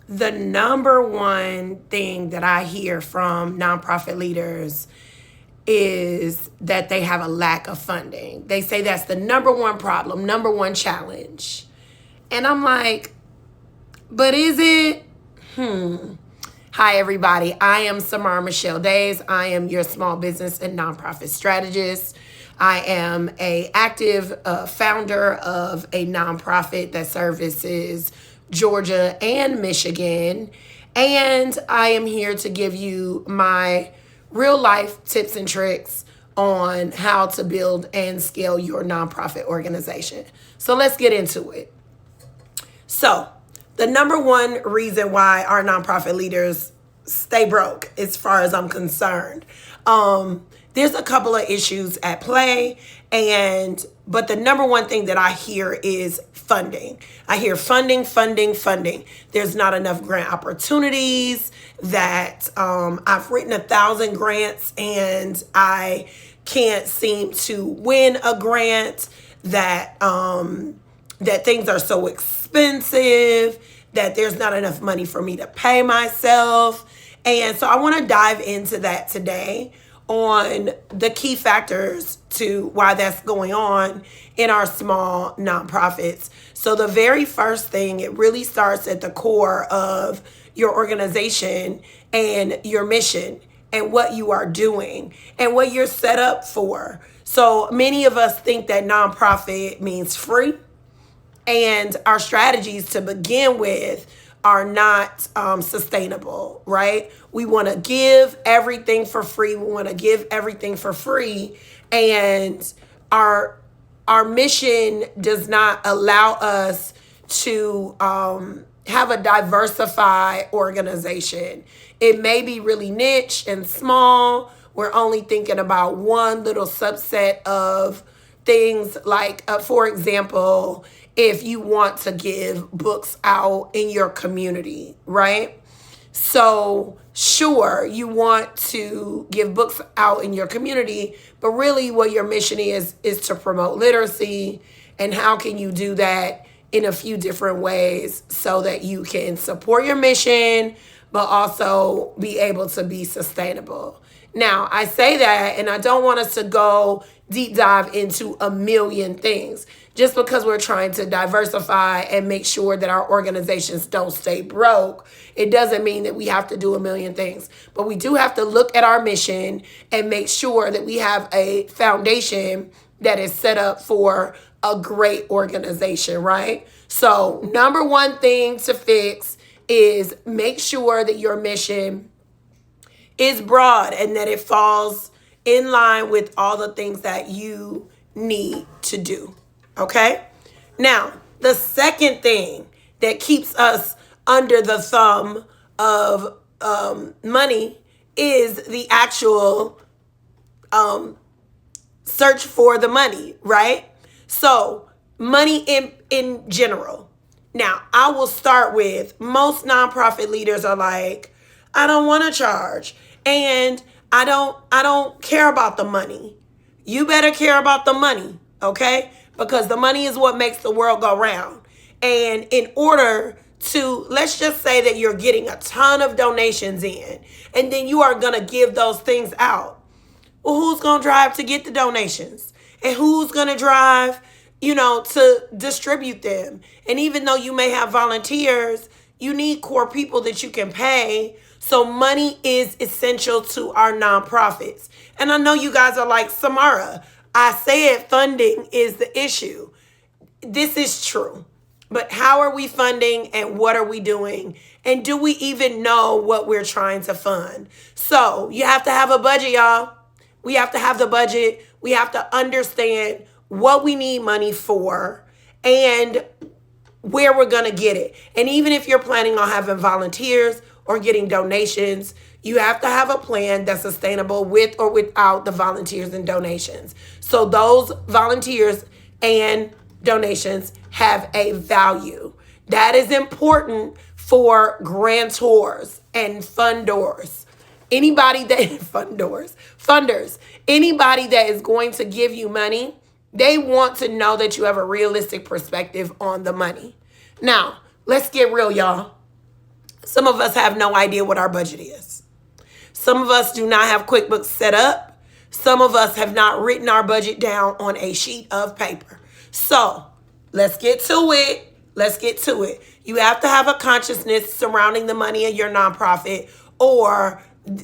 the number one thing that I hear from nonprofit leaders is that they have a lack of funding. They say that's the number one problem, number one challenge. And I'm like, but is it? Hi, everybody. I am Samara Michelle Days. I am your small business and nonprofit strategist. I am a active founder of a nonprofit that services Georgia and Michigan. And I am here to give you my real life tips and tricks on how to build and scale your nonprofit organization. So let's get into it. So, the number one reason why our nonprofit leaders stay broke, as far as I'm concerned, there's a couple of issues at play, but the number one thing that I hear is funding. I hear funding. There's not enough grant opportunities. That I've written 1,000 grants and I can't seem to win a grant. That things are so expensive that there's not enough money for me to pay myself. And so I want to dive into that today on the key factors to why that's going on in our small nonprofits. So the very first thing, it really starts at the core of your organization and your mission and what you are doing and what you're set up for. So many of us think that nonprofit means free, and our strategies to begin with are not sustainable, right? We want to give everything for free. And our mission does not allow us to have a diversified organization. It may be really niche and small. We're only thinking about one little subset of things, like, for example, if you want to give books out in your community, right? So sure, you want to give books out in your community, but really what your mission is to promote literacy. And how can you do that in a few different ways so that you can support your mission, but also be able to be sustainable? Now, I say that, and I don't want us to go deep dive into a million things. Just because we're trying to diversify and make sure that our organizations don't stay broke, it doesn't mean that we have to do a million things. But we do have to look at our mission and make sure that we have a foundation that is set up for a great organization, right? So number one thing to fix is make sure that your mission is broad and that it falls in line with all the things that you need to do. Okay? Now, the second thing that keeps us under the thumb of money is the actual search for the money, right? So, money in general. Now, I will start with most nonprofit leaders are like, I don't want to charge, and I don't care about the money. You better care about the money, okay? Because the money is what makes the world go round. And in order to, let's just say that you're getting a ton of donations in, and then you are going to give those things out. Well, who's going to drive to get the donations? And who's going to drive, to distribute them? And even though you may have volunteers, you need core people that you can pay. So money is essential to our nonprofits. And I know you guys are like, Samara, I said funding is the issue. This is true. But how are we funding and what are we doing? And do we even know what we're trying to fund? So you have to have a budget, y'all. We have to have the budget. We have to understand what we need money for and where we're going to get it. And even if you're planning on having volunteers or getting donations, you have to have a plan that's sustainable with or without the volunteers and donations. So those volunteers and donations have a value. That is important for grantors and funders. Funders, anybody that is going to give you money, they want to know that you have a realistic perspective on the money. Now, let's get real, y'all. Some of us have no idea what our budget is. Some of us do not have QuickBooks set up. Some of us have not written our budget down on a sheet of paper. So let's get to it. Let's get to it. You have to have a consciousness surrounding the money of your nonprofit, or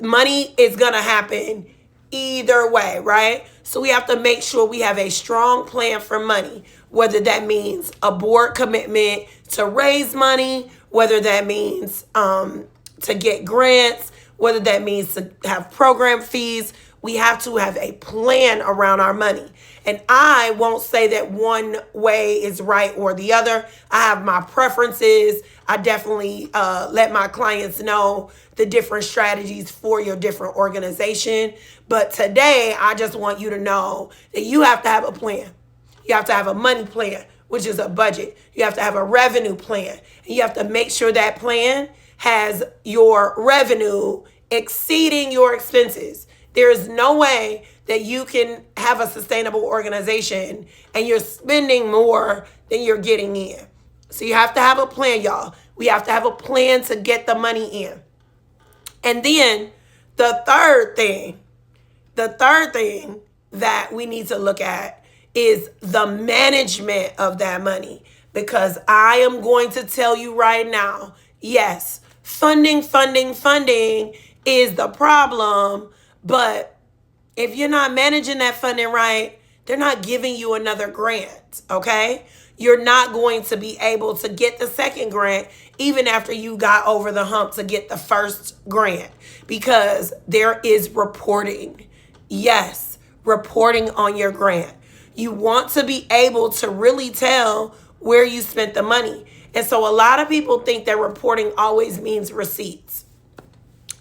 money is going to happen either way, right? So we have to make sure we have a strong plan for money, whether that means a board commitment to raise money, whether that means to get grants, whether that means to have program fees. We have to have a plan around our money. And I won't say that one way is right or the other. I have my preferences. I definitely let my clients know the different strategies for your different organization. But today, I just want you to know that you have to have a plan. You have to have a money plan, which is a budget. You have to have a revenue plan. And you have to make sure that plan has your revenue exceeding your expenses. There is no way that you can have a sustainable organization and you're spending more than you're getting in. So you have to have a plan, y'all. We have to have a plan to get the money in. And then the third thing that we need to look at is the management of that money. Because I am going to tell you right now, yes, funding is the problem. But if you're not managing that funding right, they're not giving you another grant, okay? You're not going to be able to get the second grant even after you got over the hump to get the first grant, because there is reporting. Yes, reporting on your grant. You want to be able to really tell where you spent the money. And so a lot of people think that reporting always means receipts.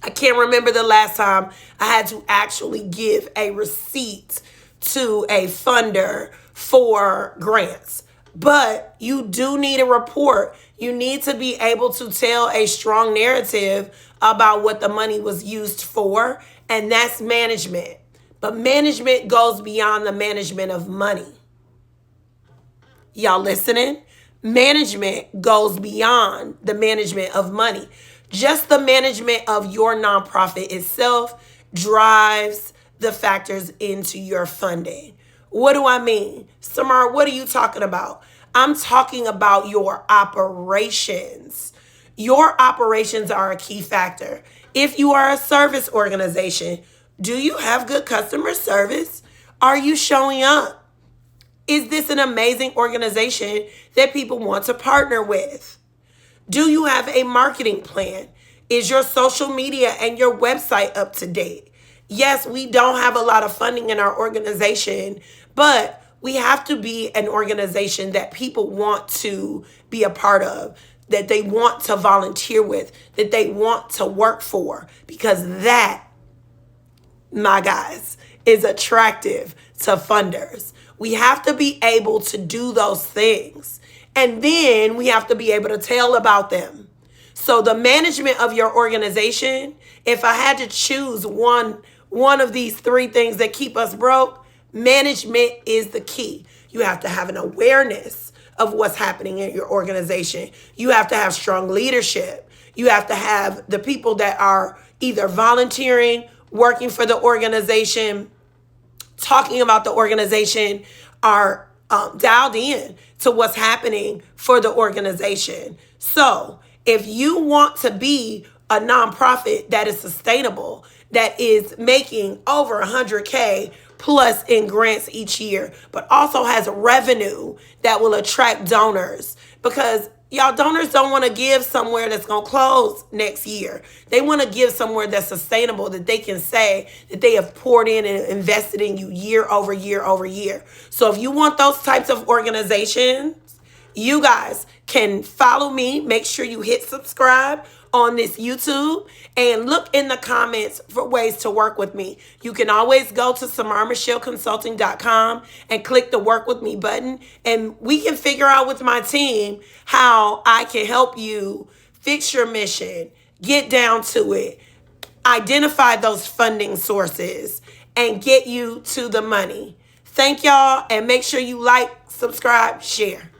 I can't remember the last time I had to actually give a receipt to a funder for grants. But you do need a report. You need to be able to tell a strong narrative about what the money was used for, and that's management. But management goes beyond the management of money. Y'all listening? Management goes beyond the management of money. Just the management of your nonprofit itself drives the factors into your funding. What do I mean? Samar, what are you talking about? I'm talking about your operations. Your operations are a key factor. If you are a service organization, do you have good customer service? Are you showing up? Is this an amazing organization that people want to partner with? Do you have a marketing plan? Is your social media and your website up to date? Yes, we don't have a lot of funding in our organization, but we have to be an organization that people want to be a part of, that they want to volunteer with, that they want to work for, because that, my guys, is attractive to funders. We have to be able to do those things. And then we have to be able to tell about them. So the management of your organization, if I had to choose one of these three things that keep us broke, management is the key. You have to have an awareness of what's happening in your organization. You have to have strong leadership. You have to have the people that are either volunteering, working for the organization, talking about the organization, are dialed in to what's happening for the organization. So if you want to be a nonprofit that is sustainable, that is making over 100K plus in grants each year, but also has revenue that will attract donors, because y'all, donors don't want to give somewhere that's going to close next year. They want to give somewhere that's sustainable, that they can say that they have poured in and invested in you year over year over year. So if you want those types of organizations, you guys can follow me. Make sure you hit subscribe on this YouTube and look in the comments for ways to work with me. You can always go to samarmichelleconsulting.com and click the work with me button, and we can figure out with my team how I can help you fix your mission, get down to it, identify those funding sources, and get you to the money. Thank y'all, and make sure you like, subscribe, share.